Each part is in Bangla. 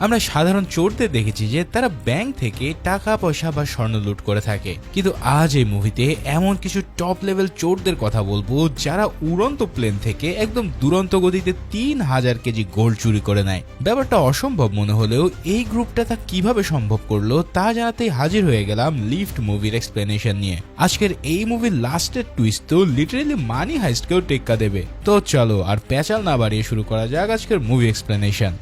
আমরা সাধারণ চোরদের দেখেছি যে তারা ব্যাংক থেকে টাকা পয়সা বা স্বর্ণ লুট করে থাকে, কিন্তু আজ এই মুভিতে এমন কিছু টপ লেভেল চোরদের কথা বলবো যারা উড়ন্ত প্লেন থেকে একদম দুরন্ত গতিতে 3000 কেজি গোল্ড চুরি করে নেয়। ব্যাপারটা অসম্ভব মনে হলেও এই গ্রুপটা তা কিভাবে সম্ভব করলো তা জানাতেই হাজির হয়ে গেলাম লিফট মুভির এক্সপ্লেনেশন নিয়ে। আজকের এই মুভির লাস্টের টুইস্ট তো লিটারেলি মানি হাইস্টকেও টেক্কা দেবে। তো চলো আর প্যাচাল না বাড়িয়ে শুরু করা যাক আজকের মুভি এক্সপ্লেনেশন।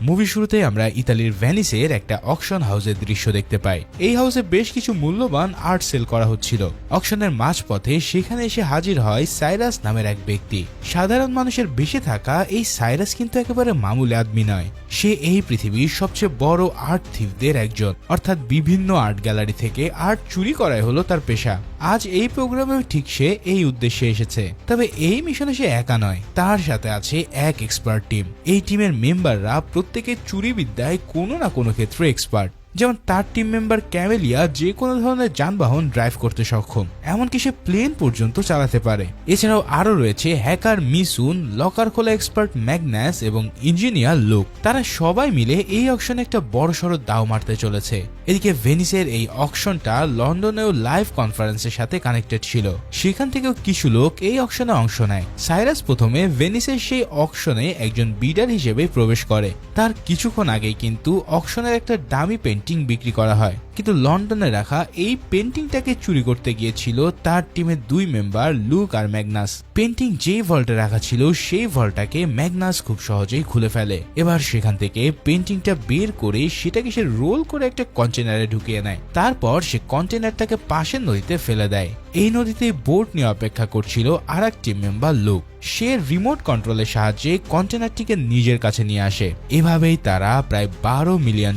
মুভি শুরুতে আমরা ইতালির ভেনিসের একটা অকশন হাউসের দৃশ্য দেখতে পাই। এই হাউসে বেশ কিছু মূল্যবান আর্ট সেল করা হচ্ছিল। অকশনের মাঝপথে সেখানে এসে হাজির হয় সাইরাস নামের এক ব্যক্তি। সাধারণ মানুষের বেশি থাকা এই সাইরাস কিন্তু একেবারে মামুলি আদমি নয়, সে এই পৃথিবীর সবচেয়ে বড় আর্ট থিফদের একজন, অর্থাৎ বিভিন্ন আর্ট গ্যালারি থেকে আর্ট চুরি করাই হলো তার পেশা। আজ এই প্রোগ্রামেও ঠিক সে এই উদ্দেশ্যে এসেছে। তবে এই মিশনে সে একা নয়, তার সাথে আছে এক এক্সপার্ট টিম। এই টিমের মেম্বাররা প্রত্যেকে চুরি বিদ্যায় কোনো না কোনো ক্ষেত্রে এক্সপার্ট। যেমন তার টিম মেম্বার ক্যামেলিয়া যে কোনো ধরনের যানবাহন ড্রাইভ করতে সক্ষম, এমনকি সে প্লেন পর্যন্ত চালাতে পারে। এছাড়াও আরো রয়েছে হ্যাকার মিসুন, লকার খোলা এক্সপার্ট ম্যাগনাস এবং ইঞ্জিনিয়ার লুক। তারা সবাই মিলে এই অকশনে একটা বড়সড় দাও মারতে চলেছে। এদিকে ভেনিসের এই অকশনটা লন্ডনেও লাইভ কনফারেন্সের সাথে কানেক্টেড ছিল, সেখান থেকেও কিছু লোক এই অকশনে অংশ নেয়। সাইরাস প্রথমে ভেনিসের সেই অকশনে একজন বিডার হিসেবে প্রবেশ করে। তার কিছুক্ষণ আগেই কিন্তু অকশনের একটা দামি পেন্টিং বিক্রি করা হয়, কিন্তু লন্ডনে রাখা এই পেন্টিংটাকে চুরি করতে গিয়েছিল তার টিমের দুই মেম্বার লুক আর ম্যাগনাস। পেন্টিং যেই ভল্টে রাখা ছিল সেই ভল্টটাকে ম্যাগনাস খুব সহজেই খুলে ফেলে। এবার সেখান থেকে পেন্টিংটা বের করে সেটাকে সে রোল করে একটা কন্টেনারে ঢুকিয়ে নেয়। তারপর সে কন্টেনারটাকে পাশের নদীতে ফেলে দেয়। এই নদীতে বোট নিয়ে অপেক্ষা করছিল আর এক টিম মেম্বার লুক। সে রিমোট কন্ট্রোলের সাহায্যে কন্টেনারটিকে নিজের কাছে নিয়ে আসে। এভাবেই তারা প্রায় $12 মিলিয়ন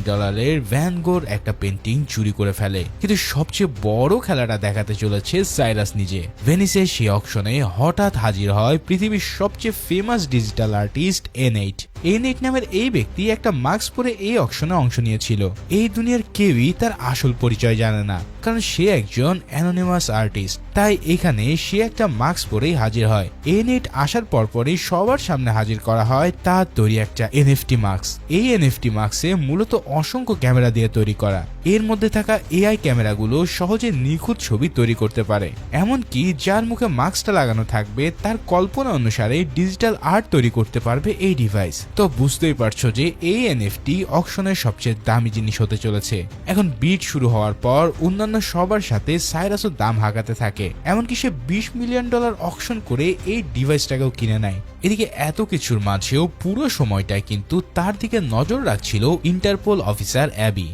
ভ্যান গোর একটা পেন্টিং চুরি করে ফেলে। কিন্তু সবচেয়ে বড় খেলাটা দেখাতে চলেছে সাইরাস নিজে। ভেনিসের সেই অকশনে হঠাৎ হাজির হয় পৃথিবীর সবচেয়ে ফেমাস ডিজিটাল আর্টিস্ট এন8 নামের এই ব্যক্তি একটা মাস্ক পরে এই অকশনে অংশ নিয়েছিল। এই দুনিয়ার কেউই তার আসল পরিচয় জানে না, কারণ সে একজন অ্যানোনিমাস আর্টিস্ট। তাই এখানে সে একটা মাস্ক পরেই হাজির হয়। এন8 আসার পরপরই সবার সামনে হাজির করা হয় তার তৈরি একটা এনএফটি মাস্ক। এই এনএফটি মাস্কে মূলত অসংখ্য ক্যামেরা দিয়ে তৈরি করা। এর মধ্যে থাকা এআই ক্যামেরাগুলো সহজে নিখুঁত ছবি তৈরি করতে পারে। এমনকি যার মুখে মাস্কটা লাগানো থাকবে তার কল্পনা অনুসারে ডিজিটাল আর্ট তৈরি করতে পারবে এই ডিভাইস। তো বুঝতেই পারছো যে এই এনএফটি অকশনের সবচেয়ে দামি জিনিস হতে চলেছে। এখন বিট শুরু হওয়ার পর অন্যান্য সবার সাথে সাইরাসও দাম হাঁকাতে থাকে। এমনকি সে $20 মিলিয়ন অকশন করে এই ডিভাইসটাকেও কিনে নেয়। এদিকে এত কিছুর মাঝেও পুরো সময়টায় কিন্তু তার দিকে নজর রাখছিল ইন্টারপোল অফিসার অ্যাবি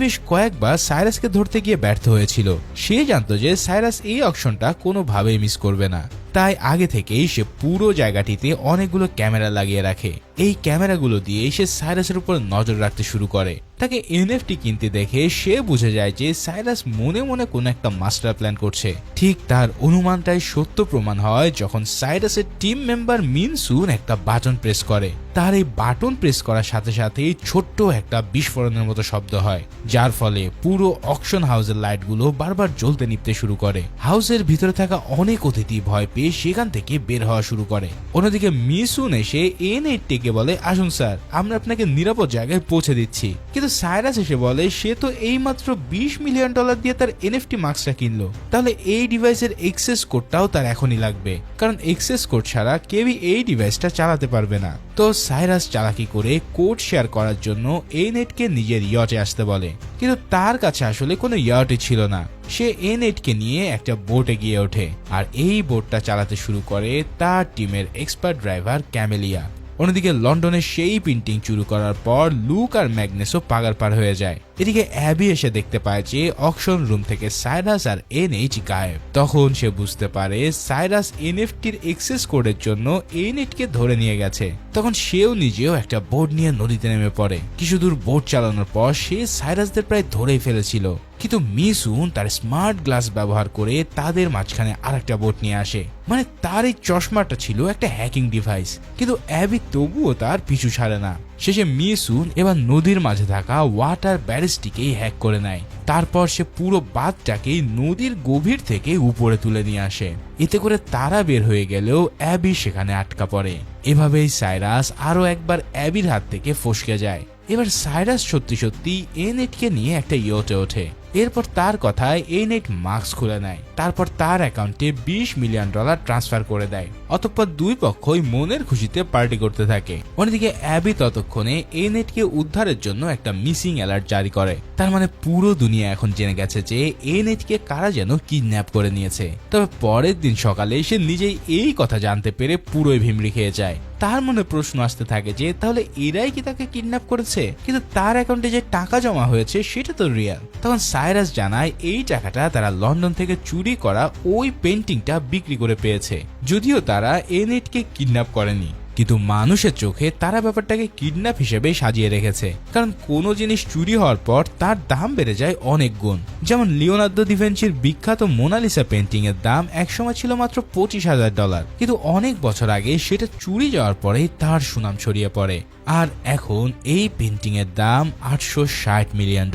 বেশ কয়েকবার সাইরাসকে ধরতে গিয়ে ব্যর্থ হয়েছিল। সে জানতো যে সাইরাস এই অকশনটা কোনোভাবেই মিস করবে না, তাই আগে থেকেই সে পুরো জায়গাটিতে অনেকগুলো ক্যামেরা লাগিয়ে রাখে। এই ক্যামেরাগুলো দিয়ে সে সাইরাসের উপর নজর রাখতে শুরু করে। তাকে এনএফটি কিনতে দেখে সে বুঝে যায় যে সাইরাস মনে মনে কোনো একটা মাস্টার প্ল্যান করছে। ঠিক তার অনুমানটাই সত্য প্রমাণ হয় যখন সাইরাসের টিম মেম্বার মিনসুন একটা বাটন প্রেস করে। তার এই বাটন প্রেস করার সাথে সাথেই ছোট্ট একটা বিস্ফোরণের মতো শব্দ হয়, যার ফলে পুরো অকশন হাউসের লাইটগুলো বারবার জ্বলতে নিভতে শুরু করে। হাউসের ভিতরে থাকা অনেক অতিথি ভয় পেয়ে সেখান থেকে বের হওয়া শুরু করে। অন্যদিকে মিসুন এসে এন8কে বলে, আসুন স্যার, আমরা আপনাকে নিরাপদ জায়গায় পৌঁছে দিচ্ছি। কিন্তু সাইরাস এসে বলে সে তো এইমাত্র $20 মিলিয়ন দিয়ে তার এনএফটি মাস্কটা কিনলো, তাহলে এই ডিভাইসের এক্সেস কোডটাও তার এখনই লাগবে, কারণ এক্সেস কোড ছাড়া কেউই এই ডিভাইসটা চালাতে পারবে না। তো সাইরাস চালাকি করে কোড শেয়ার করার জন্য এন8কে নিজের ইয়টে আসতে বলে, কিন্তু তার কাছে আসলে কোনো ইয়টই ছিল না। সে এন8কে নিয়ে একটা বোটে গিয়ে ওঠে আর এই বোটটা চালাতে শুরু করে তার টিমের এক্সপার্ট ড্রাইভার ক্যামেলিয়া। অন্যদিকে লন্ডনে সেই পেন্টিং চুরি করার পর লুক আর ম্যাগনেসও পাগার পার হয়ে যায়। এদিকে অ্যাবি এসে দেখতে পায় যে অকশন রুম থেকে সাইরাস আর এন8 গায়েব। তখন সে বুঝতে পারে সাইরাস এনএফটির এক্সেস কোডের জন্য এন8কে ধরে নিয়ে গেছে। তখন সেও নিজেও একটা বোট নিয়ে নদীতে নেমে পড়ে। কিছু দূর বোট চালানোর পর সে সাইরাসদের প্রায় ধরেই ফেলেছিল, কিন্তু মিসুন তার স্মার্ট গ্লাস ব্যবহার করে তাদের মাঝখানে আরেকটা বোট নিয়ে আসে। মানে তার এই চশমাটা ছিল একটা হ্যাকিং ডিভাইস, কিন্তু অ্যাবি তবুও তার পিছু ছাড়ে না। শেষে মিসুন এবার নদীর মাঝে থাকা ওয়াটার ব্যারেজটিকেই হ্যাক করে নেয়। তারপর সে পুরো বাঁধটাকেই নদীর গভীর থেকে উপরে তুলে নিয়ে আসে। এতে করে তারা বের হয়ে গেলেও অ্যাবি সেখানে আটকা পড়ে। এভাবেই সাইরাস আরো একবার অ্যাবির হাত থেকে ফসকে যায়। এবার সাইরাস সত্যি সত্যি এনেটকে নিয়ে একটা ইয়টে ওঠে। এরপর তার কথায় এনেট মাস্ক খুলে নেয়, তারপর তার অ্যাকাউন্টে $20 মিলিয়ন ট্রান্সফার করে দেয়। অতঃপর দুই পক্ষই মনের খুশিতে পার্টি করতে থাকে। অন্যদিকে অ্যাবি ততক্ষণে এনেটকে উদ্ধারের জন্য একটা মিসিং অ্যালার্ট জারি করে। তার মানে পুরো দুনিয়া এখন জেনে গেছে যে এনেটকে কারা যেন কিডন্যাপ করে নিয়েছে। তবে পরের দিন সকালে সে নিজেই এই কথা জানতে পেরে পুরোই ভিমড়ি খেয়ে যায়। তার মনে প্রশ্ন আসতে থাকে যে তাহলে এরাই কি তাকে কিডন্যাপ করেছে, কিন্তু তার অ্যাকাউন্টে যে টাকা জমা হয়েছে সেটা তো রিয়াল। তখন সাইরাস জানায় এই টাকাটা তারা লন্ডন থেকে চুরি করা ওই পেন্টিংটা বিক্রি করে পেয়েছে, যদিও তারা এনেটকে কিডন্যাপ করেনি। কিন্তু মানুষের চোখে তারা ব্যাপারটাকে কিডন্যাপ হিসেবে সাজিয়ে রেখেছে, কারণ কোনো জিনিস চুরি হওয়ার পর তার দাম বেড়ে যায় অনেক গুণ। যেমন লিওনার্দো দা ভিঞ্চির বিখ্যাত মোনালিসা পেন্টিং এর দাম একসময় ছিল মাত্র $25,000, কিন্তু অনেক বছর আগে সেটা চুরি যাওয়ার পরেই তার সুনাম ছড়িয়ে পড়ে। আর এখন এই পেন্টিং এর দাম $860 মিলিয়ন।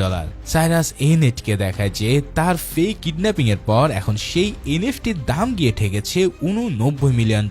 সাইরাস এনেটকে দেখায় যে তার ফেক কিডন্যাপিং এর পর এখন সেই এনএফটির দাম গিয়ে ঠেকেছে $89 মিলিয়ন।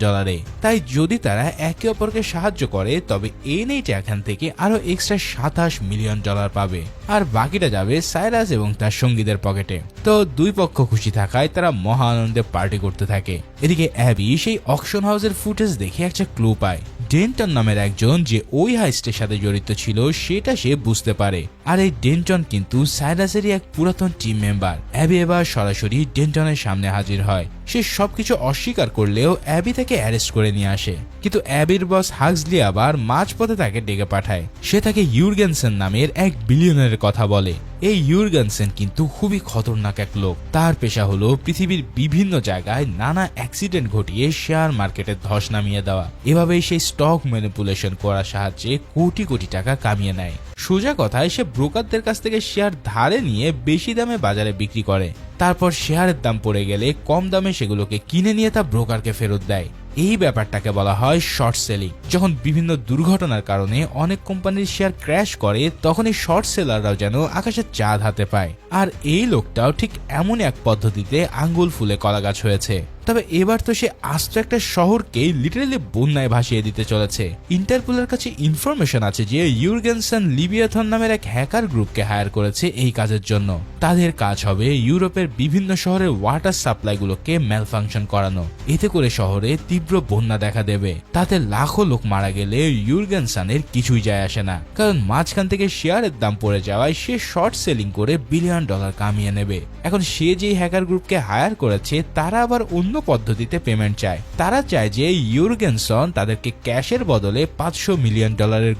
তাই যদি তারা একে অপরকে সাহায্য করে তবে এনেট এখান থেকে আরো এক্সট্রা $27 মিলিয়ন পাবে, আর বাকিটা যাবে সাইরাস এবং তার সঙ্গীদের পকেটে। তো দুই পক্ষ খুশি থাকায় তারা মহা আনন্দে পার্টি করতে থাকে। এদিকে অ্যাবি সেই অকশন হাউসের ফুটেজ দেখে একটা ক্লু পায়। ডেন্টন নামের একজন যে ওই হাইস্টের সাথে জড়িত ছিল সেটা সে বুঝতে পারে, আর এই ডেন্টন কিন্তু সাইরাসেরই এক পুরাতন টিম মেম্বার। অ্যাবি এবার সরাসরি ডেন্টনের সামনে হাজির হয়। সে সবকিছু অস্বীকার করলেও অ্যাবি তাকে অ্যারেস্ট করে নিয়ে আসে, কিন্তু অ্যাবির বস হাক্সলি আবার মাঝপথে তাকে ডেকে পাঠায়। সে তাকে ইউরগেনসেন নামের এক বিলিয়নারের কথা বলে। এই ইউরগেনসেন কিন্তু খুবই খতরনাক এক লোক। তার পেশা হলো পৃথিবীর বিভিন্ন জায়গায় নানা অ্যাক্সিডেন্ট ঘটিয়ে শেয়ার মার্কেটে ধস নামিয়ে দেওয়া। এভাবেই সেই স্টক ম্যানিপুলেশন করার সাহায্যে কোটি কোটি টাকা কামিয়ে নেয়। সোজা কথায় সে ব্রোকারদের কাছ থেকে শেয়ার ধারে নিয়ে বেশি দামে বাজারে বিক্রি করে, তারপর শেয়ারের দাম পড়ে গেলে কম দামে সেগুলোকে কিনে নিয়ে তা ব্রোকারকে ফেরত দেয়। এই ব্যাপারটাকে বলা হয় শর্ট সেলিং। যখন বিভিন্ন দুর্ঘটনার কারণে অনেক কোম্পানির শেয়ার ক্র্যাশ করে তখন এই শর্ট সেলাররাও যেন আকাশের চাঁদ হাতে পায়। আর এই লোকটাও ঠিক এমন এক পদ্ধতিতে আঙ্গুল ফুলে কলা গাছ হয়েছে। তবে এবার তো সে আস্ত একটা শহরকে লিটারালি বন্যায় ভাসিয়ে দিতে চলেছে। ইন্টারপোলের কাছে ইনফরমেশন আছে যে ইউরগেনসন লিবিয়াথন নামের এক হ্যাকার গ্রুপকে হায়ার করেছে এই কাজের জন্য। তাদের কাজ হবে ইউরোপের বিভিন্ন শহরের ওয়াটার সাপ্লাইগুলোকে ম্যালফাংশন করানো। এতে করে শহরে তীব্র বন্যা দেখা দেবে। তাতে লাখো লোক মারা গেলে ইউরগেনসনের কিছুই যায় আসে না, কারণ মাঝখান থেকে শেয়ারের দাম পড়ে যাওয়ায় সে শর্ট সেলিং করে $1 বিলিয়ন কামিয়ে নেবে। এখন সে যেই হ্যাকার গ্রুপকে হায়ার করেছে তারা আবার অন্য পদ্ধতিতে পেমেন্ট চায়। তারা চায় যে ইউরগেনসন তাদেরকে ক্যাশের বদলে $500 মিলিয়ন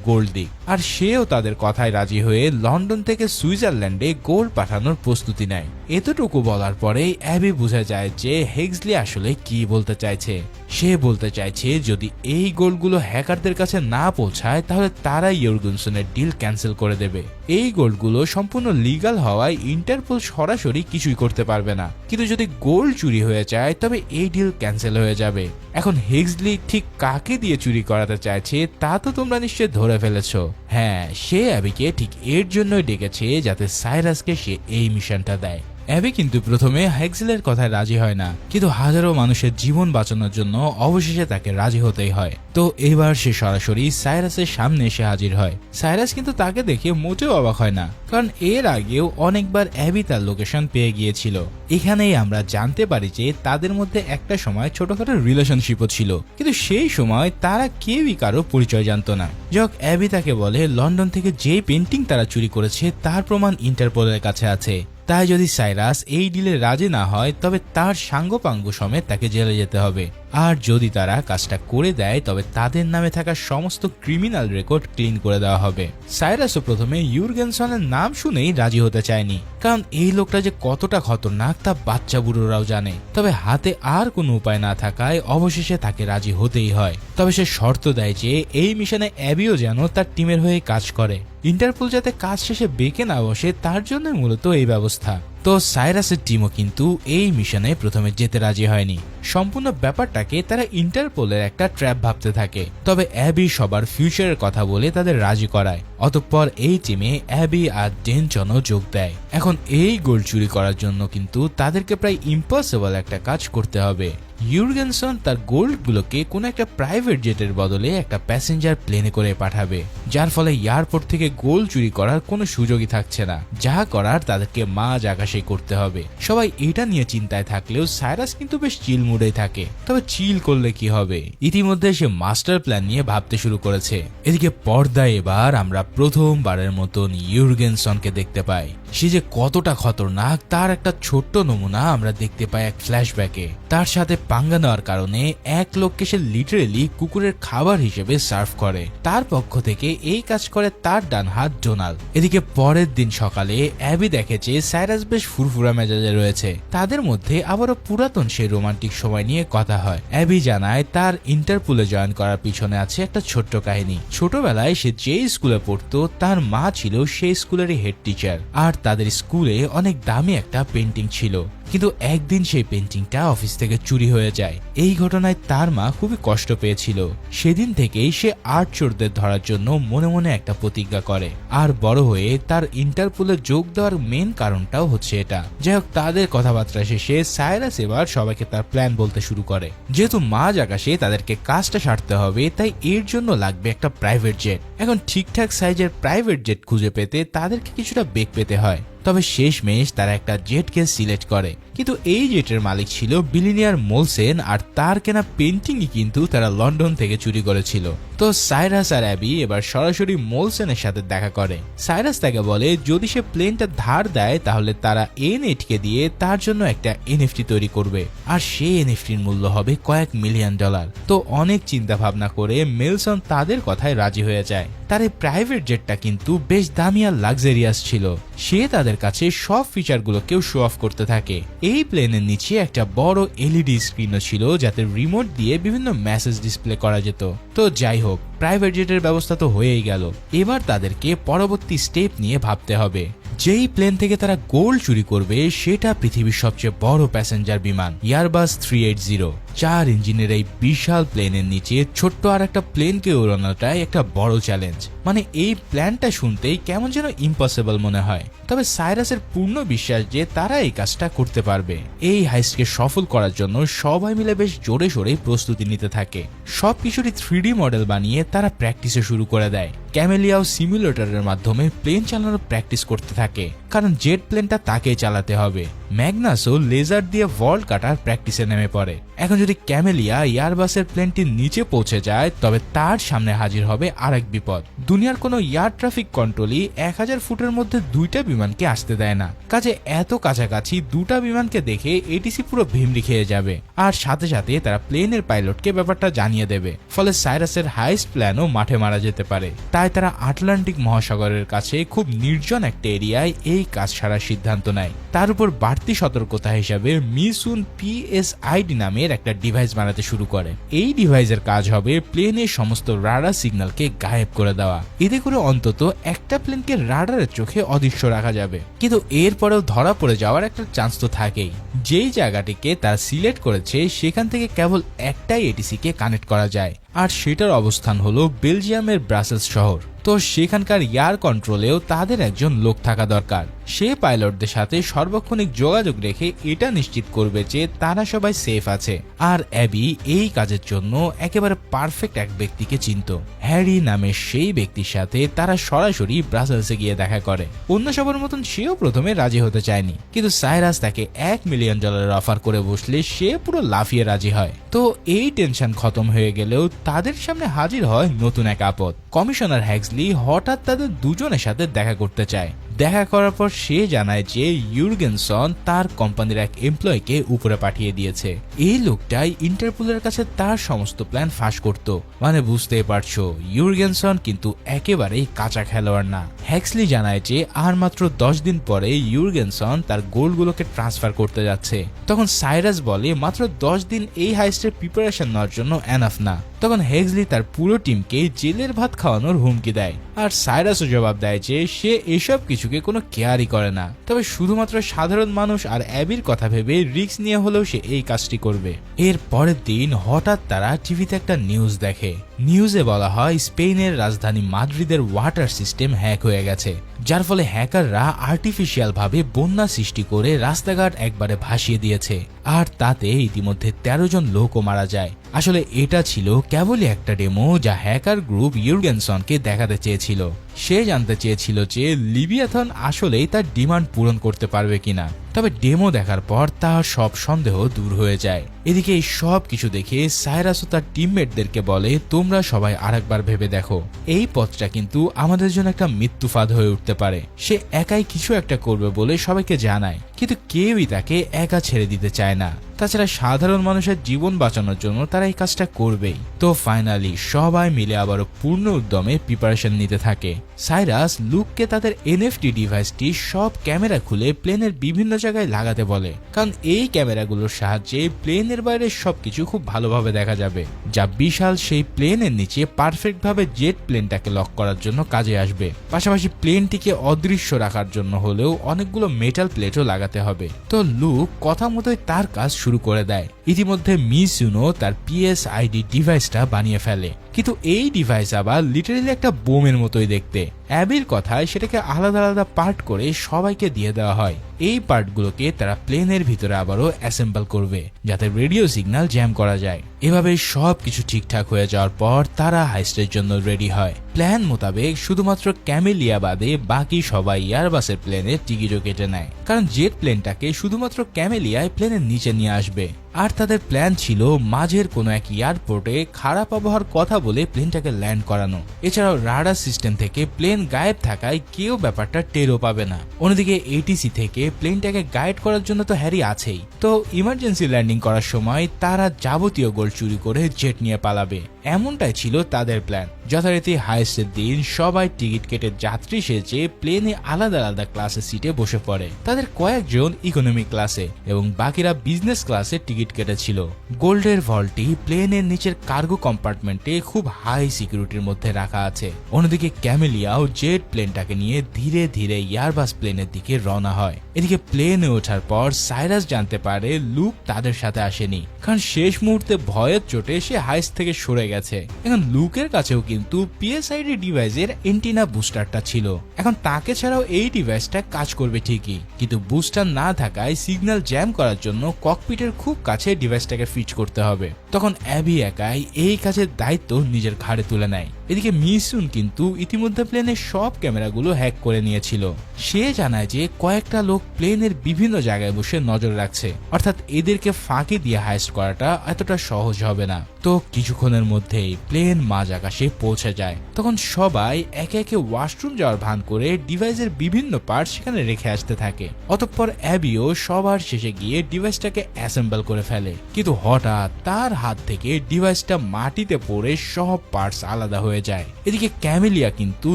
গোল্ড দিক, আর সেও তাদের কথায় রাজি হয়ে লন্ডন থেকে সুইজারল্যান্ডে গোল্ড পাঠানোর প্রস্তুতি নেয়। এতটুকু বলার পরেই অ্যাবি বুঝে যায় যে হেক্সলি আসলে কি বলতে চাইছে। সে বলতে চাইছে যদি এই গোল্ডগুলো হ্যাকারদের কাছে না পৌঁছায় তাহলে তারা ইউরগেনসনের ডিল ক্যান্সেল করে দেবে। এই গোল্ডগুলো সম্পূর্ণ লিগাল হওয়ায় ইন্টারপোল সরাসরি কিছুই করতে পারবে না, কিন্তু যদি গোল্ড চুরি হয়ে যায় তবে এই ডিল ক্যান্সেল হয়ে যাবে। এখন হেক্সলি ঠিক কাকে দিয়ে চুরি করাতে চাইছে তা তো তোমরা নিশ্চয় ধরে ফেলেছো। হ্যাঁ, সে অ্যাবিকে ঠিক এর জন্যই ডেকেছে যাতে সাইরাসকে সে এই মিশনটা দেয়। অ্যাবি কিন্তু প্রথমে হেক্সলের কথায় রাজি হয় না, কিন্তু হাজারো মানুষের জীবন বাঁচানোর জন্য অবশেষে তাকে রাজি হতেই হয়। তো এবার সে সরাসরি সাইরাসের সামনে এসে হাজির হয়। সাইরাস কিন্তু তাকে দেখে মোটেও অবাক হয় না, কারণ এর আগেও অনেকবার অ্যাবি তার লোকেশন পেয়ে গিয়েছিল। এখানেই আমরা জানতে পারি যে তাদের মধ্যে একটা সময় ছোটখাটো রিলেশনশিপও ছিল, কিন্তু সেই সময় তারা কেউই কারো পরিচয় জানতো না। যখন অ্যাবি তাকে বলে লন্ডন থেকে যে পেন্টিং তারা চুরি করেছে তার প্রমাণ ইন্টারপোলের কাছে আছে, তাই যদি সাইরাস এই ডিলে রাজি না হয় তবে তার সাঙ্গপাঙ্গ সমেত তাকে জেলে যেতে হবে। আর যদি তারা কাজটা করে দেয় তবে তাদের নামে থাকা সমস্ত ক্রিমিনাল রেকর্ড ক্লিন করে দেওয়া হবে। সাইরাসও প্রথমে ইউরগেনসনের নাম শুনেই রাজি হতে চায়নি, কারণ এই লোকটা যে কতটা খতরনাক তা বাচ্চা বুড়োরাও জানে। তবে হাতে আর কোনো উপায় না থাকায় অবশেষে তাকে রাজি হতেই হয়। তবে সে শর্ত দেয় যে এই মিশনে অ্যাবিও যেন তার টিমের হয়ে কাজ করে। ইন্টারপোল যাতে কাজ শেষে বেঁকে না বসে তার জন্য মূলত এই ব্যবস্থা। তো সাইরাসের টিমও কিন্তু এই মিশনে প্রথমে যেতে রাজি হয়নি। সম্পূর্ণ ব্যাপারটাকে তারা ইন্টারপোলের একটা ট্র্যাপ ভাবতে থাকে। তবে অ্যাবি সবার ফিউচারের কথা বলে তাদের রাজি করায়। অতঃপর এই টিমে অ্যাবি আর ডেনটনও যোগ দেয়। এখন এই গোল্ড চুরি করার জন্য কিন্তু তাদেরকে প্রায় ইম্পসিবল একটা কাজ করতে হবে। ইউরগেনসন তার গোল্ডগুলোকে কোনো একটা প্রাইভেট জেটের বদলে একটা প্যাসেঞ্জার প্লেনে করে পাঠাবে, যার ফলে এয়ারপোর্ট থেকে গোল্ড চুরি করার কোনো সুযোগই থাকছে না। যা করার তাদেরকে মাঝ আকাশে করতে হবে। সবাই এটা নিয়ে চিন্তায় থাকলেও সাইরাস কিন্তু বেশ চিল মুডেই থাকে। তবে চিল করলে কি হবে, ইতিমধ্যে সে মাস্টার প্ল্যান নিয়ে ভাবতে শুরু করেছে। এদিকে পর্দায় এবার আমরা প্রথমবারের মতন ইউরগেনসনকে দেখতে পাই। সে যে কতটা খতরনাক তার একটা ছোট্ট নমুনা আমরা দেখতে পাই এক ফ্ল্যাশব্যাকে। তার সাথে পাঙ্গা নেওয়ার কারণে এক লোককে সে লিটারেলি কুকুরের খাবার হিসেবে সার্ভ করে। তার পক্ষ থেকে এই কাজ করে তার ডান হাত ডোনাল্ড। এদিকে পরের দিন সকালে অ্যাবি দেখেছে সাইরাস বেশ ফুরফুরা মেজাজে রয়েছে। তাদের মধ্যে আবারও পুরাতন সেই রোমান্টিক সময় নিয়ে কথা হয়। অ্যাবি জানায় তার ইন্টারপুলে জয়েন করার পিছনে আছে একটা ছোট্ট কাহিনী। ছোটবেলায় সে যে স্কুলে পড়তো তার মা ছিল সেই স্কুলেরই হেড টিচার, আর তাদের স্কুলে অনেক দামি একটা পেন্টিং ছিল। কিন্তু একদিন সেই পেন্টিংটা অফিস থেকে চুরি হয়ে যায়। এই ঘটনায় তার মা খুবই কষ্ট পেয়েছিল। সেদিন থেকেই সে আর্ট চোরদের ধরার জন্য মনে মনে একটা প্রতিজ্ঞা করে। আর বড় হয়ে তার ইন্টারপোলে যোগ দেওয়ার মেন কারণটাও হচ্ছে এটা। যাই হোক, তাদের কথাবার্তা শেষে সাইরাস এবার সবাইকে তার প্ল্যান বলতে শুরু করে। যেহেতু মাঝ আকাশে তাদেরকে কাজটা সারতে হবে, তাই এর জন্য লাগবে একটা প্রাইভেট জেট। এখন ঠিকঠাক সাইজের প্রাইভেট জেট খুঁজে পেতে তাদেরকে কিছুটা বেগ পেতে হয়। তবে শেষমেশ তারা একটা জেটকে সিলেক্ট করে। কিন্তু এই জেটের মালিক ছিল বিলিনিয়ার মোলসেন, আর তার কেনা পেন্টিংই কিন্তু তারা লন্ডন থেকে চুরি করেছিল। তো সাইরাস আর অ্যাবি এবার সরাসরি মোলসেনের সাথে দেখা করে। সাইরাস তাকে বলে যদি সে প্লেনটা ধার দেয় তাহলে তারা এনএফটি দিয়ে তার জন্য একটা এনএফটি তৈরি করবে, আর সেই এনএফটির মূল্য হবে কয়েক মিলিয়ন ডলার। তো অনেক চিন্তা ভাবনা করে মেলসন তাদের কথায় রাজি হয়ে যায়। তার এই প্রাইভেট জেটটা কিন্তু বেশ দামি আর লাক্সারিয়াস ছিল। সে তাদের কাছে সব ফিচারগুলোকেও শো অফ করতে থাকে। এই প্লেনের নিচে একটা বড় এলইডি স্ক্রিনও ছিল, যাতে রিমোট দিয়ে বিভিন্ন মেসেজ ডিসপ্লে করা যেত। তো যাই হোক, প্রাইভেট জেটের ব্যবস্থা তো হয়েই গেল। এবার তাদেরকে পরবর্তী স্টেপ নিয়ে ভাবতে হবে। যেই প্লেন থেকে তারা গোল্ড চুরি করবে সেটা পৃথিবীর সবচেয়ে বড় প্যাসেঞ্জার বিমান ইয়ারবাস 380। 4 ইঞ্জিনের এই বিশাল প্লেনের নিচে ছোট্ট আর একটা প্লেনকে উড়ানোটাই একটা বড় চ্যালেঞ্জ। মানে এই প্ল্যানটা শুনতেই কেমন যেন ইম্পসিবল মনে হয়। তবে সাইরাসের পূর্ণ বিশ্বাস যে তারা এই কাজটা করতে পারবে। এই হাইস্টকে সফল করার জন্য সবাই মিলে বেশ জোরে সোরে প্রস্তুতি নিতে থাকে। সবকিছুরই 3D মডেল বানিয়ে তারা প্র্যাকটিসে শুরু করে দেয়। ক্যামেলিয়াও সিমুলেটরের মাধ্যমে প্লেন চালানোর প্র্যাকটিস করতে থাকে, কারণ জেট প্লেনটা তাকেই চালাতে হবে। ম্যাগনাসও লেজার দিয়ে ভল্ট কাটার প্র্যাকটিসে নেমে পড়ে। এখন যদি ক্যামেলিয়া এয়ারবাসের প্লেনটির নিচে পৌঁছে যায় তবে তার সামনে হাজির হবে আরেক বিপদ। দুনিয়ার কোনো এয়ার ট্রাফিক কন্ট্রোলই 1000 ফুটের মধ্যে দুইটা বিমানকে আসতে দেয় না। কাজে এত কাছাকাছি দুটা বিমানকে দেখে এটিসি পুরো ভিমরি খেয়ে যাবে, আর সাথে সাথে তারা প্লেনের পাইলটকে ব্যাপারটা জানিয়ে দেবে। ফলে সাইরাসের হাইস্ট প্ল্যানও মাঠে মারা যেতে পারে। তাই তারা আটলান্টিক মহাসাগরের কাছে খুব নির্জন একটা এরিয়ায় এই কাজ সারার সিদ্ধান্ত নেয়। তার উপর বাড়তি সতর্কতা হিসাবে মিসুন PSID নামের একটা ডিভাইস বানাতে শুরু করে। এই ডিভাইসের কাজ হবে প্লেনের সমস্ত রাডার সিগন্যালকে গায়েব করে দেওয়া। এতে করে অন্তত একটা প্লেনকে রাডারের চোখে অদৃশ্য রাখা যাবে। কিন্তু এরপরেও ধরা পড়ে যাওয়ার একটা চান্স তো থাকেই। যেই জায়গাটিকে তারা সিলেক্ট করেছে সেখান থেকে কেবল একটাই এটিসি কে কানেক্ট করা যায়, আর সেটার অবস্থান হলো বেলজিয়ামের ব্রাসেলস শহর। তো সেখানকার এয়ার কন্ট্রোলেও তাদের একজন লোক থাকা দরকার। সে পাইলটদের সাথে সর্বক্ষণিক যোগাযোগ রেখে এটা নিশ্চিত করবে যে তারা সবাই সেফ আছে। আর অ্যাবি এই কাজের জন্য একেবারে পারফেক্ট এক ব্যক্তিকে চিনত। হ্যারি নামের সেই ব্যক্তির সাথে তারা সরাসরি ব্রাসেলসে গিয়ে দেখা করে। অন্য সবার মতন সেও প্রথমে রাজি হতে চায়নি, কিন্তু সাইরাস তাকে $1 মিলিয়ন অফার করে বসলে সে পুরো লাফিয়ে রাজি হয়। তো এই টেনশন খতম হয়ে গেলেও তাদের সামনে হাজির হয় নতুন এক আপদ। কমিশনার হ্যাক্সলি হঠাৎ তাদের দুজনের সাথে দেখা করতে চায়। দেখা করার পর সে জানায় যে ইউরগেনসন তার কোম্পানির এক এমপ্লয়িকে উপরে পাঠিয়ে দিয়েছে। এই লোকটাই ইন্টারপোলের কাছে তার সমস্ত প্ল্যান ফাঁস করত। মানে বুঝতেই পারছো, ইউরগেনসন কিন্তু একেবারেই কাঁচা খেলোয়াড় না। হ্যাক্সলি জানায় যে আর মাত্র 10 দিন পরে ইউরগেনসন তার গোলগুলোকে ট্রান্সফার করতে যাচ্ছে। তখন সাইরাস বলে মাত্র 10 দিন এই হাইস্টের প্রিপারেশন নেওয়ার জন্য এনাফ না। তখন হ্যাক্সলি তার পুরো টিমকে জেলের ভাত খাওয়ানোর হুমকি দেয়, আর সাইরাসও জবাব দেয় যে সে এসব কিছুকে কোনো কেয়ারই করে না। তবে শুধুমাত্র সাধারণ মানুষ আর অ্যাবির কথা ভেবে রিস্ক নিয়ে হলেও সে এই কাজটি করবে। এর পরের দিন হঠাৎ তারা টিভিতে একটা নিউজ দেখে রাখে। নিউজে বলা হয় স্পেনের রাজধানী মাদ্রিদের ওয়াটার সিস্টেম হ্যাক হয়ে গেছে, যার ফলে হ্যাকাররা আর্টিফিশিয়াল ভাবে বন্যা সৃষ্টি করে রাস্তাঘাট একবারে ভাসিয়ে দিয়েছে, আর তাতে ইতিমধ্যে 13 জন লোকও মারা যায়। আসলে এটা ছিল কেবলই একটা ডেমো যা হ্যাকার গ্রুপ ইউরগেনসনকে দেখাতে চেয়েছিল। সে জানতে চেয়েছিল যে লিভিয়াথন আসলেই তার ডিমান্ড পূরণ করতে পারবে কিনা। তবে ডেমো দেখার পর তার সব সন্দেহ দূর হয়ে যায়। এদিকে এই সব কিছু দেখে সাইরাসও তার টিমমেটদেরকে বলে, তোমরা সবাই আরেকবার ভেবে দেখো, এই পথটা কিন্তু আমাদের জন্য একটা মৃত্যুফাদ হয়ে উঠতে পারে। সে একাই কিছু একটা করবে বলে সবাইকে জানায়, কিন্তু কেউই তাকে একা ছেড়ে দিতে চায় না। তাছাড়া সাধারণ মানুষের জীবন বাঁচানোর জন্য তারা এই কাজটা করবেই। তো ফাইনালি সবাই মিলে আবারও পূর্ণ উদ্যমে প্রিপারেশন নিতে থাকে। সাইরাস লুককে তাদের এনএফটি ডিভাইসটি সব ক্যামেরা খুলে প্লেনের বিভিন্ন জায়গায় লাগাতে বলে, কারণ এই ক্যামেরাগুলোর সাহায্যে প্লেনের বাইরে সবকিছু খুব ভালোভাবে দেখা যাবে, যা বিশাল সেই প্লেনের নিচে পারফেক্ট ভাবে জেট প্লেনটাকে লক করার জন্য কাজে আসবে। পাশাপাশি প্লেনটিকে অদৃশ্য রাখার জন্য হলেও অনেকগুলো মেটাল প্লেটও লাগাতে হবে। তো লুক কথা মতোই তার কাজ শুরু করে দেয়। ইতিমধ্যে মিস ইউনো তার পিএসআইডি ডিভাইসটা বানিয়ে ফেলে, কিন্তু এই ডিভাইস আবার লিটারেলি একটা বোমের মতোই দেখতে। অ্যাবির কথায় সেটাকে আলাদা আলাদা পার্ট করে সবাইকে দিয়ে দেওয়া হয়। এই পার্টগুলোকে তারা প্লেনের ভিতরে আবারও অ্যাসেম্বল করবে, যাতে রেডিও সিগন্যাল জ্যাম করা যায়। এভাবে সবকিছু ঠিকঠাক হয়ে যাওয়ার পর তারা হাইস্টের জন্য রেডি হয়। প্ল্যান মোতাবেক শুধুমাত্র ক্যামেলিয়া বাদে বাকি সবাই এয়ারবাসের প্লেনের টিকিটও কেটে নেয়, কারণ জেট প্লেনটাকে শুধুমাত্র ক্যামেলিয়ায় প্লেনের নিচে নিয়ে আসবে। আর তাদের প্ল্যান ছিল মাঝের কোনো এক এয়ারপোর্টে খারাপ আবহাওয়ার কথা বলে প্লেনটাকে ল্যান্ড করানো। এছাড়াও রাডার সিস্টেম থেকে প্লেন গায়েব থাকায় কেউ ব্যাপারটা টেরও পাবে না। অন্যদিকে এটিসি থেকে প্লেনটাকে গাইড করার জন্য তো হ্যারি আছেই, তো ইমার্জেন্সি ল্যান্ডিং করার সময় তারা যাবতীয় গোল্ড চুরি করে জেট নিয়ে পালাবে। এমনটাই ছিল তাদের প্ল্যান। যথারীতি হাইস্টের দিন সবাই টিকিট কেটে যাত্রী সেজে প্লেনে আলাদা আলাদা ক্লাসের সিটে বসে পড়ে। তাদের কয়েকজন ইকোনমি ক্লাসে এবং বাকিরা বিজনেস ক্লাসে টিকিট কেটেছিল। গোল্ডের ভল্টটি প্লেনের নিচের কার্গো কম্পার্টমেন্টে খুব হাই সিকিউরিটির মধ্যে রাখা আছে। অন্যদিকে ক্যামেলিয়াও জেট প্লেনটাকে নিয়ে ধীরে ধীরে এয়ারবাস প্লেনের দিকে রওনা হয়। এদিকে প্লেনে ওঠার পর সাইরাস জানতে পারে লুক তাদের সাথে আসেনি, কারণ শেষ মুহূর্তে ভয়ের চোটে সে হাইস্ট থেকে সরে গেছে। এখন লুকের কাছেও কিন্তু পিএসআইডি ডিভাইসের এন্টিনা বুস্টারটা ছিল। এখন তাকে ছাড়াও এই ডিভাইসটা কাজ করবে ঠিকই, কিন্তু বুস্টার না থাকায় সিগন্যাল জ্যাম করার জন্য ককপিটের খুব কাছে ডিভাইসটাকে ফিট করতে হবে। তখন অ্যাবি একাই এই কাজের দায়িত্ব নিজের ঘাড়ে তুলে নেয়। এদিকে মিসুন কিন্তু ইতিমধ্যে প্লেনের সব ক্যামেরাগুলো হ্যাক করে নিয়েছিল। সে জানায় যে কয়েকটা লোক প্লেনের বিভিন্ন জায়গায় বসে নজর রাখছে, অর্থাৎ এদেরকে ফাঁকি দিয়ে হাইস্ট করাটা এতটা সহজ হবে না। তো কিছুক্ষণের মধ্যেই প্লেন মাঝ আকাশে পৌঁছে যায়। তখন সবাই একে একে ওয়াশরুম যাওয়ার ভান করে ডিভাইসের বিভিন্ন পার্ট সেখানে রেখে আসতে থাকে। অতঃপর অ্যাবিও সবার শেষে গিয়ে ডিভাইসটাকে অ্যাসেম্বল করে ফেলে, কিন্তু হঠাৎ তার হাত থেকে ডিভাইসটা মাটিতে পড়ে সব পার্টস আলাদা হয়ে যায়। এদিকে ক্যামেলিয়া কিন্তু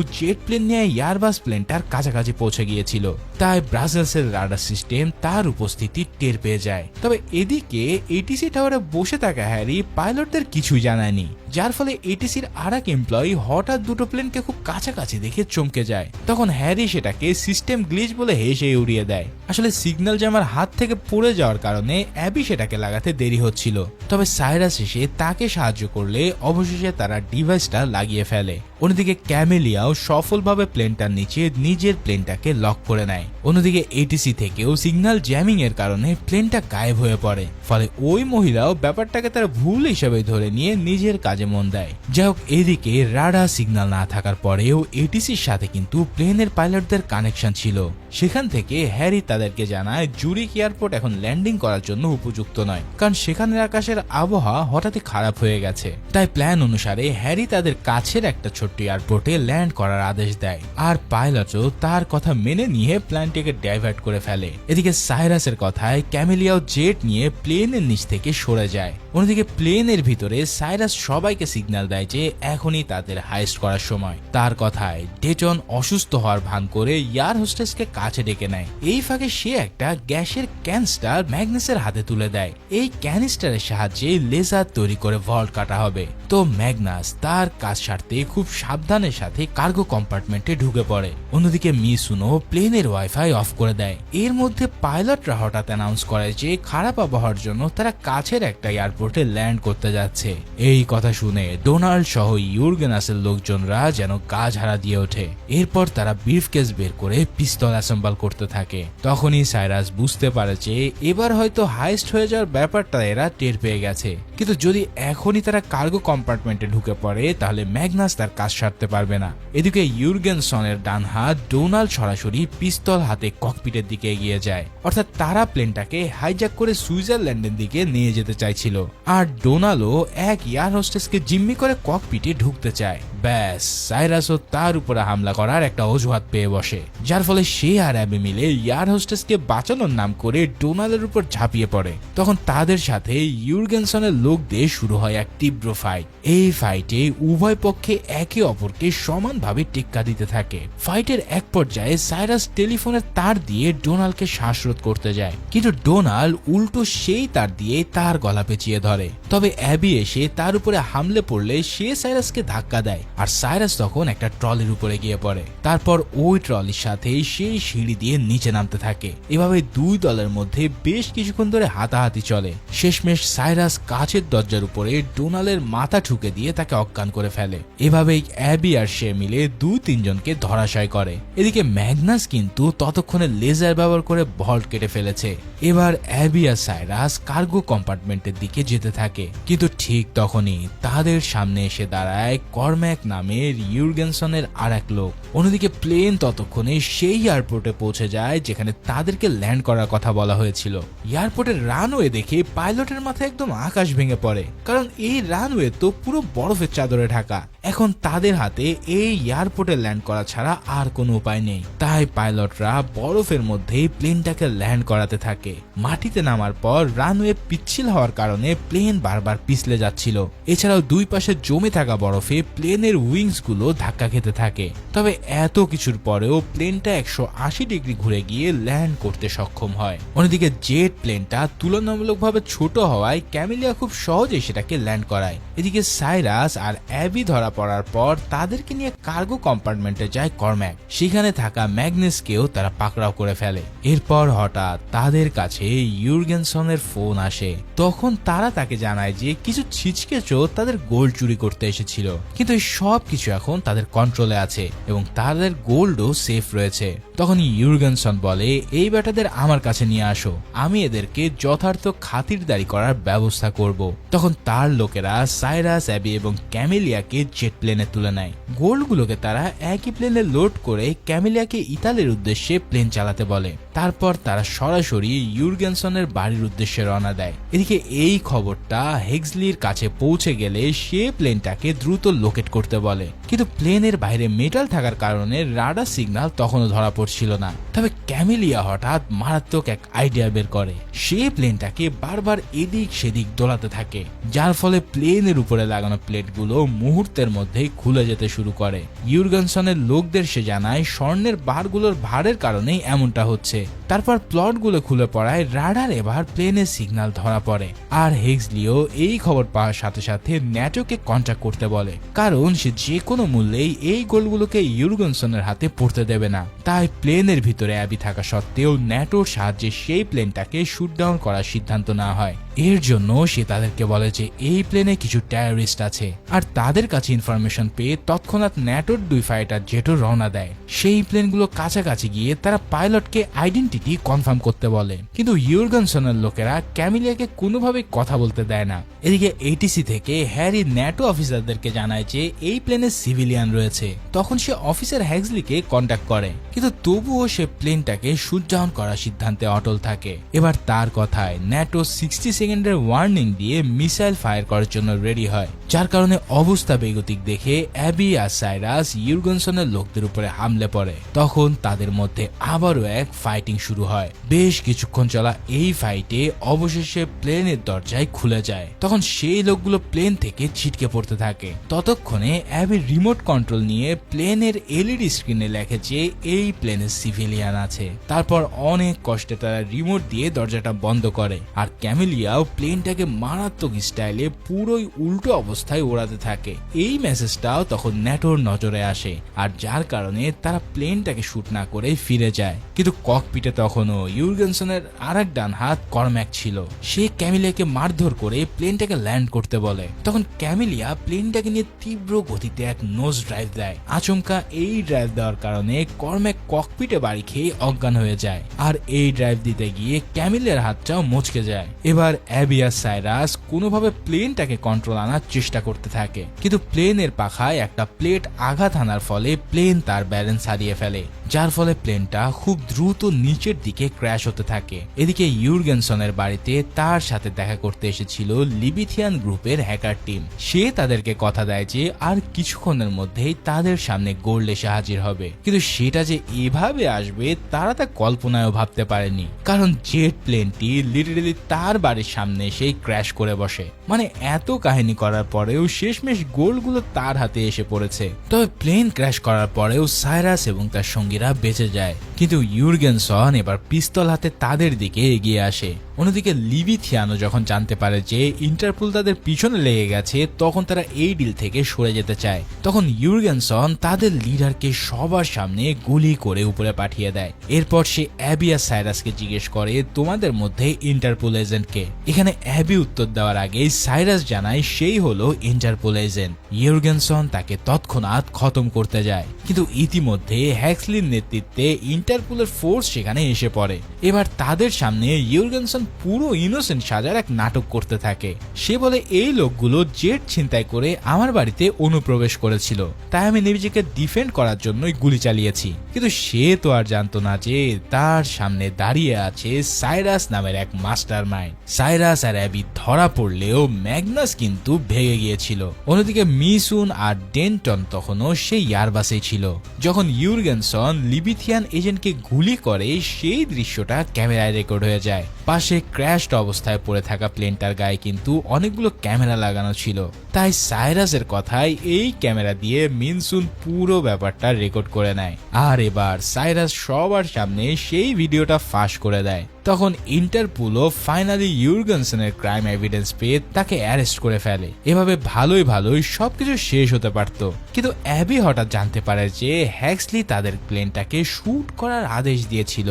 জেট প্লেন নিয়ে এয়ারবাস প্লেনটার কাছাকাছি পৌঁছে গিয়েছিল, তাই ব্রাসেলসের রাডার সিস্টেম তার উপস্থিতি টের পেয়ে যায়। তবে এদিকে এটিসি টাওয়ারে বসে থাকা হ্যারি পাইলটদের কিছুই জানায়নি, যার ফলে এটিসির আর এক এমপ্লয়ি হঠাৎ দুটো প্লেনকে খুব কাছাকাছি দেখে চমকে যায়। তখন হ্যারি সেটাকে সিস্টেম গ্লিচ বলে হেসে উড়িয়ে দেয়। আসলে সিগন্যাল জ্যামার হাত থেকে পড়ে যাওয়ার কারণে অ্যাবি সেটাকে লাগাতে দেরি হচ্ছিল। তবে সাইরাস এসে তাকে সাহায্য করলে অবশেষে তারা ডিভাইসটা লাগিয়ে ফেলে। অন্যদিকে ক্যামেলিয়াও সফলভাবে প্লেনটার নিচে নিজের প্লেনটাকে লক করে নেয়। অন্যদিকে এটিসি থেকেও সিগন্যাল জ্যামিং এর কারণে প্লেনটা গায়েব হয়ে পড়ে, ফলে ওই মহিলাও ব্যাপারটাকে তার ভুল হিসেবে ধরে নিয়ে নিজের কাজে মন দেয়। যাই হোক, এদিকে রাডার সিগন্যাল না থাকার পরেও এটিসির সাথে কিন্তু প্লেনের পাইলটদের কানেকশন ছিল। সেখান থেকে হ্যারি তাদেরকে জানায় জুরিক এয়ারপোর্ট এখন ল্যান্ডিং করার জন্য উপযুক্ত নয়, কারণ সেখানের আকাশের আবহাওয়া হঠাৎই খারাপ হয়ে গেছে। তাই প্ল্যান অনুসারে হ্যারি তাদের কাছের একটা ছোট্ট এয়ারপোর্টে ল্যান্ড করার আদেশ দেয়, আর পাইলটও তার কথা মেনে নিয়ে প্ল্যানটিকে ডাইভার্ট করে ফেলে। এদিকে সাইরাসের কথায় ক্যামেলিয়াও জেট নিয়ে প্লেনের নিচ থেকে সরে যায়। অন্যদিকে প্লেনের ভিতরে সাইরাস সবাইকে সিগন্যাল দেয় যে এখনই তাদের হাইস্ট করার সময়। তার কথায় ডেটন অসুস্থ হওয়ার ভান করে এয়ার হোস্টেসকে কাছে ডেকে নেয়। এই ফাঁকে সে একটা গ্যাসের ক্যানিস্টার ম্যাগনাসের হাতে তুলে দেয়। এই ক্যানিস্টারের সাহায্যে লেজার তৈরি করে ভল্ট কাটা হবে। তো ম্যাগনাস তার কাজ সারতে খুব সাবধানের সাথে কার্গো কম্পার্টমেন্টে ঢুকে পড়ে। অন্যদিকে মিসুনো প্লেনের ওয়াইফাই অফ করে দেয়। এর মধ্যে পাইলটরা হঠাৎ অ্যানাউন্স করে যে খারাপ আবহাওয়ার জন্য তারা কাছের একটা এয়ারপোর্টে ল্যান্ড করতে যাচ্ছে। এই কথা শুনে ডোনাল্ড সহ ইউরগেনাসের লোকজনরা যেন গা ঝাড়া দিয়ে ওঠে। এরপর তারা ব্রিফকেস বের করে পিস্তল অ্যাসেম্বল করতে থাকে। তখনই সাইরাস বুঝতে পারে যে এবার হয়তো হাইস্ট হয়ে যাওয়ার ব্যাপারটা এরা টের পেয়ে গেছে। কিন্তু যদি এখনই তারা কার্গো কম্পার্টমেন্টে ঢুকে পড়ে তাহলে ম্যাগনাস তার কাজ সারতে পারবে না। এদিকে ইউরগেনসনের ডান হাত ডোনাল্ড সরাসরি পিস্তল হাতে ককপিটের দিকে এগিয়ে যায়। অর্থাৎ তারা প্লেনটাকে হাইজ্যাক করে সুইজারল্যান্ডের দিকে নিয়ে যেতে চাইছিল। আর ডোনাল্ডও এক এয়ার হোস্টেসকে জিম্মি করে ককপিটে ঢুকতে চায়। ব্যাস, সাইরাসও তার উপরে হামলা করার একটা অজুহাত পেয়ে বসে, যার ফলে সে আর অ্যাবি মিলে এয়ার হোস্টেসকে বাঁচানোর নাম করে ডোনাল্ডের উপর ঝাঁপিয়ে পড়ে। তখন তাদের সাথে ইউরগেনসনের লোকদের শুরু হয় এক তীব্র ফাইট। এই ফাইটে উভয় পক্ষে একে অপরকে সমানভাবে টেক্কা দিতে থাকে। ফাইটের এক পর্যায়ে সাইরাস টেলিফোনের তার দিয়ে ডোনাল্ডকে শ্বাসরোধ করতে যায়, কিন্তু ডোনাল্ড উল্টো সেই তার দিয়ে তার গলা পেঁচিয়ে ধরে। তবে অ্যাবি এসে তার উপরে হামলে পড়লে সে সাইরাসকে ধাক্কা দেয়, আর সাইরাস তখন একটা ট্রলির উপরে গিয়ে পড়ে। তারপর ওই ট্রলির সাথে সেই সিঁড়ি দিয়ে নিচে নামতে থাকে। এভাবে দুই দলের মধ্যে বেশ কিছুক্ষণ ধরে হাতাহাতি চলে। শেষমেশ সাইরাস কাচের দরজার উপরে ডোনাল্ডের মাথা ঠুকে দিয়ে তাকে অজ্ঞান করে ফেলে। এভাবেই অ্যাবি আর সে মিলে 2-3 জনকে ধরাশায়ী করে। এদিকে ম্যাগনাস কিন্তু ততক্ষণে লেজার ব্যবহার করে ভল্ট কেটে ফেলেছে। এবার অ্যাবি আর সাইরাস কার্গো কম্পার্টমেন্টের দিকে যেতে থাকে, কিন্তু ঠিক তখনই তাদের সামনে এসে দাঁড়ায় কর্ম্যাক নামের ইউরগেনসনের আর এক লোক। অন্যদিকে প্লেন ততক্ষণে সেই এয়ারপোর্টে পৌঁছে যায় যেখানে তাদেরকে ল্যান্ড করার কথা বলা হয়েছিল। এয়ারপোর্টের রানওয়ে দেখে পাইলটের মাথায় একদম আকাশ ভেঙে পড়ে, কারণ এই রানওয়ে তো পুরো বরফের চাদরে ঢাকা। এখন তাদের হাতে এই এয়ারপোর্টে ল্যান্ড করা ছাড়া আর কোনো উপায় নেই। তাই পাইলটরা বরফের মধ্যে প্লেনটাকে ল্যান্ড করাতে থাকে। মাটিতে নামার পর রানওয়ে পিচ্ছিল হওয়ার কারণে প্লেন বারবার পিছলে যাচ্ছিল। এছাড়াও দুই পাশে জমে থাকা বরফে প্লেনের উইংস গুলো ধাক্কা খেতে থাকে। তবে এত কিছুর পরেও প্লেনটা 180 ডিগ্রি ঘুরে গিয়ে ল্যান্ড করতে সক্ষম হয়। অন্যদিকে জেট প্লেনটা তুলনামূলকভাবে ছোট হওয়ায় ক্যামিলিয়া খুব সহজেই সেটাকে ল্যান্ড করায়। এদিকে সাইরাস আর অ্যাবি ধরা পড়ার পর তাদেরকে নিয়ে কার্গো কম্পার্টমেন্টে যায় কর্ম্যাক। সেখানে থাকা ম্যাগনাসকেও তারা পাকড়াও করে ফেলে। এরপর হঠাৎ তাদের কাছে ইউরগেনসনের ফোন আসে। তখন তারা তাকে জানায় যে কিছু ছিচকে চোর তাদের গোল্ড চুরি করতে এসেছিল, কিন্তু এই সব কিছু এখন তাদের কন্ট্রোলে আছে এবং তাদের গোল্ডও সেফ রয়েছে। তখন ইউরগেনসন বলে, এই বেটাদের আমার কাছে নিয়ে আসো, আমি এদেরকে যথার্থ খাতিরদারি করার ব্যবস্থা করব। তখন তার লোকেরা সাইরাস, অ্যাবি এবং ক্যামেলিয়াকে জেট প্লেনে তুলে নেয়। গোল্ডগুলোকে তারা একই প্লেনে লোড করে ক্যামেলিয়াকে ইতালির উদ্দেশ্যে প্লেন চালাতে বলে। তারপর তারা সরাসরি ইউরগেনসনের বাড়ির উদ্দেশ্যে রওনা দেয়। এদিকে এই খবরটা হেক্সলির কাছে পৌঁছে গেলে সে প্লেনটাকে দ্রুত লোকেট করতে বলে, কিন্তু প্লেনের বাইরে মেটাল থাকার কারণে রাডার সিগন্যাল তখনও ধরা পড়ছিল না। তবে ক্যামেলিয়া হঠাৎ মারাত্মক এক আইডিয়া বের করে। সে প্লেনটাকে বারবার এদিক সেদিক দোলাতে থাকে, যার ফলে প্লেনের উপরে লাগানো প্লেটগুলো মুহূর্তের মধ্যেই খুলে যেতে শুরু করে। ইউরগেনসনের লোকদের সে জানায় স্বর্ণের বারগুলোর ভারের কারণেই এমনটা হচ্ছে। তারপর প্লটগুলো খুলে পড়ায় রাডার এবার প্লেনের সিগন্যাল ধরা পড়ে। আর হেক্সলিও এই খবর পাওয়ার সাথে সাথে ন্যাটোকে কন্ট্যাক্ট করতে বলে, কারণ সে যে কোনো মূল্যেই এই গোলগুলোকে ইউরগেনসনের হাতে পড়তে দেবে না। তাই প্লেনের ভিতরে অ্যাবি থাকা সত্ত্বেও ন্যাটোর সাহায্যে সেই প্লেনটাকে শুট ডাউন করার সিদ্ধান্ত নেওয়া হয়। এর জন্য সে তাদেরকে বলে যে এই প্লেনে কিছু টেররিস্ট আছে, আর তাদের কাছে ইনফরমেশন পেয়ে তৎক্ষণাৎ ন্যাটোর 2 ফাইটার জেটও রওনা দেয়। সেই প্লেনগুলো কাছাকাছি গিয়ে তারা পাইলটকে আইডেন্টিটি কনফার্ম করতে বলে, কিন্তু ইউরগেনসনের লোকেরা ক্যামিলিয়াকে কোনোভাবেই কথা বলতে দেয় না। এদিকে এটিসি থেকে হ্যারি ন্যাটো অফিসারদেরকে জানায় যে এই প্লেনে সিভিলিয়ান রয়েছে। তখন সে অফিসার হেক্সলিকে কন্ট্যাক্ট করে, কিন্তু তবুও সে প্লেনটাকে শুট ডাউন করার সিদ্ধান্তে অটল থাকে। এবার তার কথায় ন্যাটো 67 সেকেন্ডের ওয়ার্নিং দিয়ে মিসাইল ফায়ার করার জন্য রেডি হয়, যার কারণে অবস্থা বেগতিক দেখে অ্যাবি আর সাইরাস ইউরগেনসনের লোকদের উপরে হামলে পড়ে। তখন তাদের মধ্যে আবারও এক ফাইটিং শুরু হয়। বেশ কিছুক্ষণ চলা এই ফাইটে অবশেষে প্লেনের দরজায় খুলে যায়। তখন সেই লোকগুলো প্লেন থেকে ছিটকে পড়তে থাকে। ততক্ষণে অ্যাবি রিমোট কন্ট্রোল নিয়ে প্লেনের এলইডি স্ক্রিনে লেখে যে এই প্লেনে সিভিলিয়ান আছে। তারপর অনেক কষ্টে তারা রিমোট দিয়ে দরজাটা বন্ধ করে, আর ক্যামেলিয়াও প্লেনটাকে মারাত্মক স্টাইলে পুরোই উল্টো অবস্থায় ওড়াতে থাকে। এই মেসেজটাও তখন ন্যাটোর নজরে আসে, আর যার কারণে তারা প্লেনটাকে শুট না করে ফিরে যায়। কিন্তু ককপিটে তখনও ইউরগেনসনের আরেক ডান হাত কর্ম্যাক ছিল। সে ক্যামেলিয়াকে মারধর করে প্লেনটাকে ল্যান্ড করতে বলে। তখন ক্যামেলিয়া প্লেনটাকে নিয়ে তীব্র গতিতে এক নোজ ড্রাইভ দেয়। আচমকা এই ড্রাইভ দেওয়ার কারণে কর্ম্যাক ককপিটে বাড়ি খেয়ে অজ্ঞান হয়ে যায়, আর এই ড্রাইভ দিতে গিয়ে ক্যামেলিয়ার হাতটাও মচকে যায়। এবার অ্যাবি আর সাইরাস কোনোভাবে প্লেনটাকে কন্ট্রোল আনার চেষ্টা করতে থাকে, কিন্তু প্লেনের পাখায় একটা প্লেট আঘাত আনার ফলে প্লেন তার ব্যালেন্স হারিয়ে ফেলে, যার ফলে প্লেনটা খুব দ্রুত নিচের দিকে ক্র্যাশ হতে থাকে। এদিকে ইউরগেনসনের বাড়িতে তার সাথে দেখা করতে এসেছিল লিবিথিয়ান গ্রুপের হ্যাকার টিম। সে তাদেরকে কথা দেয় যে আর কিছুক্ষণের মধ্যেই তাদের সামনে গোল্ড এসে হাজির হবে, কিন্তু সেটা যে এভাবে আসবে তারা তা কল্পনায়ও ভাবতে পারেনি, কারণ জেট প্লেনটি লিটারেলি তার বাড়ির সামনে এসেই ক্র্যাশ করে বসে। মানে এত কাহিনী করার পরেও শেষমেশ গোল্ডগুলো তার হাতে এসে পড়েছে। তবে প্লেন ক্র্যাশ করার পরেও সাইরাস এবং তার সঙ্গীরা বেঁচে যায়, কিন্তু ইউরগেনসন এবার পিস্তল হাতে তাদের দিকে এগিয়ে আসে। অন্যদিকে লিবিথিয়ানো যখন জানতে পারে যে ইন্টারপোল তাদের পিছনে লেগে গেছে, তখন তারা এই ডিল থেকে সরে যেতে চায়। তখন ইউরগেনসন তাদের লিডারকে সবার সামনে গুলি করে উপরে পাঠিয়ে দেয়। এরপর সে অ্যাবি আর সাইরাসকে জিজ্ঞেস করে তোমাদের মধ্যে ইন্টারপোল এজেন্টকে। এখানে অ্যাবি উত্তর দেওয়ার আগে সাইরাস জানায় সেই হলো ইন্টারপোল এজেন্ট। ইউরগেনসন তাকে তৎক্ষণাৎ খতম করতে যায়, কিন্তু ইতিমধ্যে হ্যাক্সলির নেতৃত্বে ইন্টারপোলের ফোর্স সেখানে এসে পড়ে। এবার তাদের সামনে ইউরগেনসন পুরো ইনোসেন্ট সাজার এক নাটক করতে থাকে। সে বলে এই লোকগুলো জেট ছিনতাই করে আমার বাড়িতে অনুপ্রবেশ করেছিল, তাই আমি নিজেকে ডিফেন্ড করার জন্যই গুলি চালিয়েছি। কিন্তু সে তো আর জানতো না যে তার সামনে দাঁড়িয়ে আছে সাইরাস নামের এক মাস্টার মাইন্ড। সাইরাস আর অ্যাবি ধরা পড়লেও ম্যাগনাস কিন্তু ভেঙে গিয়েছিল। অন্যদিকে মিসুন আর ডেন্টন তখনও সেই ইয়ারবাসে ছিল। যখন ইউরগেনসন লিবিথিয়ান এজেন্টকে গুলি করে সেই দৃশ্যটা ক্যামেরায় রেকর্ড হয়ে যায়। পাশে ক্র্যাশড অবস্থায় পড়ে থাকা প্লেনটার গায়ে কিন্তু অনেকগুলো ক্যামেরা লাগানো ছিল, তাই সাইরাসের কথায় এই ক্যামেরা দিয়ে মিনসুন পুরো ব্যাপারটা রেকর্ড করে নেয়। আর এবার সাইরাস সবার সামনে সেই ভিডিওটা ফাঁস করে দেয়। তখন ইন্টারপোলও ফাইনালি ইউরগেনসনের ক্রাইম এভিডেন্স পেয়ে তাকে অ্যারেস্ট করে ফেলে। এভাবে ভালোই সবকিছু শেষ হতে পারত, কিন্তু অ্যাবি হঠাৎ জানতে পারে যে হ্যাক্সলি তাদের প্লেনটাকে শুট করার আদেশ দিয়েছিল,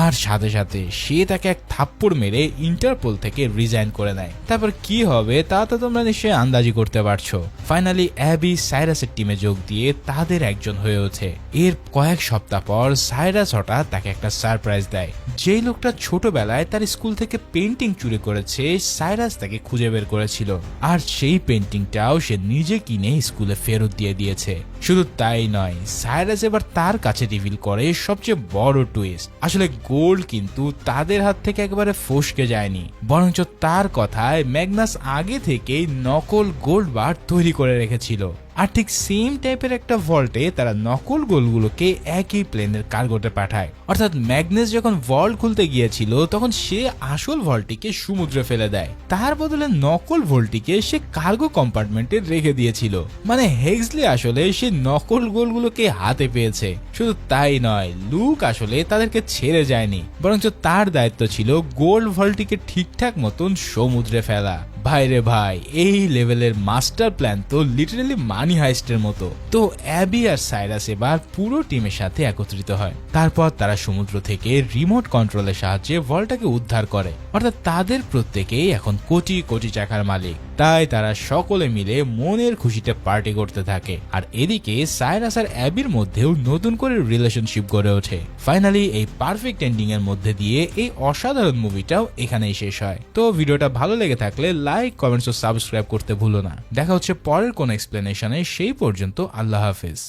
আর সাথে সাথে সে তাকে এক থাপ্পড় মেরে ইন্টারপোল থেকে রিজাইন করে নেয়। তারপর কি হবে তা তো তোমরা নিশ্চয়ই আন্দাজি করতে পারছো। ফাইনালি অ্যাবি সাইরাসের টিমে যোগ দিয়ে তাদের একজন হয়ে ওঠে। এর কয়েক সপ্তাহ পর সাইরাস হঠাৎ তাকে একটা সারপ্রাইজ দেয়। যেই লোকটা ছোটবেলায় তার স্কুল থেকে পেন্টিং চুরি করেছে, সাইরাস তাকে খুঁজে বের করেছিল, আর সেই পেন্টিংটাও সে নিজে কিনে স্কুলে ফেরত দিয়ে দিয়েছে। শুধু তাই নয়, সাইরাস এবার তার কাছে রিভিল করে সবচেয়ে বড় টুইস্ট। আসলে গোল্ড কিন্তু তাদের হাত থেকে একেবারে ফসকে যায়নি, বরঞ্চ তার কথায় ম্যাগনাস আগে থেকেই নকল গোল্ড বার তৈরি করে রেখেছিল। আর ঠিক সেম টাইপের একটা ভল্টে তারা নকল গোলগুলোকে একই প্লেনের কার্গোতে পাঠায়। অর্থাৎ ম্যাগনাস যখন ভল্ট খুলতে গিয়েছিল তখন সে আসল ভল্টটিকে সমুদ্রে ফেলে দেয়, তার বদলে নকল ভল্টটিকে সে কার্গো কম্পার্টমেন্টে রেখে দিয়েছিল। মানে হেক্সলি আসলে সে নকল গোলগুলোকে হাতে পেয়েছে। শুধু তাই নয়, লুক আসলে তাদেরকে ছেড়ে যায়নি, বরঞ্চ তার দায়িত্ব ছিল গোল্ড ভল্টটিকে ঠিকঠাক মতন সমুদ্রে ফেলা। ভাইরে ভাই, এই লেভেলের মাস্টার প্ল্যান তো লিটারালি মানি হাইস্টের মতো। তো অ্যাবি আর সাইরাস এবার পুরো টিমের সাথে একত্রিত হয়। তারপর তারা সমুদ্র থেকে রিমোট কন্ট্রোলের সাহায্যে ভল্টটাকে উদ্ধার করে। অর্থাৎ তাদের প্রত্যেকেই এখন কোটি কোটি টাকার মালিক। তাই তারা সকলে মিলে মনের খুশিতে পার্টি করতে থাকে। আর এদিকে সাইরাস আর অ্যাবির মধ্যেও নতুন করে রিলেশনশিপ গড়ে ওঠে। ফাইনালি এই পারফেক্ট এন্ডিং এর মধ্যে দিয়ে এই অসাধারণ মুভিটাও এখানেই শেষ হয়। তো ভিডিওটা ভালো লেগে থাকলে লাইক, কমেন্টস ও সাবস্ক্রাইব করতে ভুলো না। দেখা হচ্ছে পরের কোন এক্সপ্লেনেশনে। সেই পর্যন্ত আল্লাহ হাফেজ।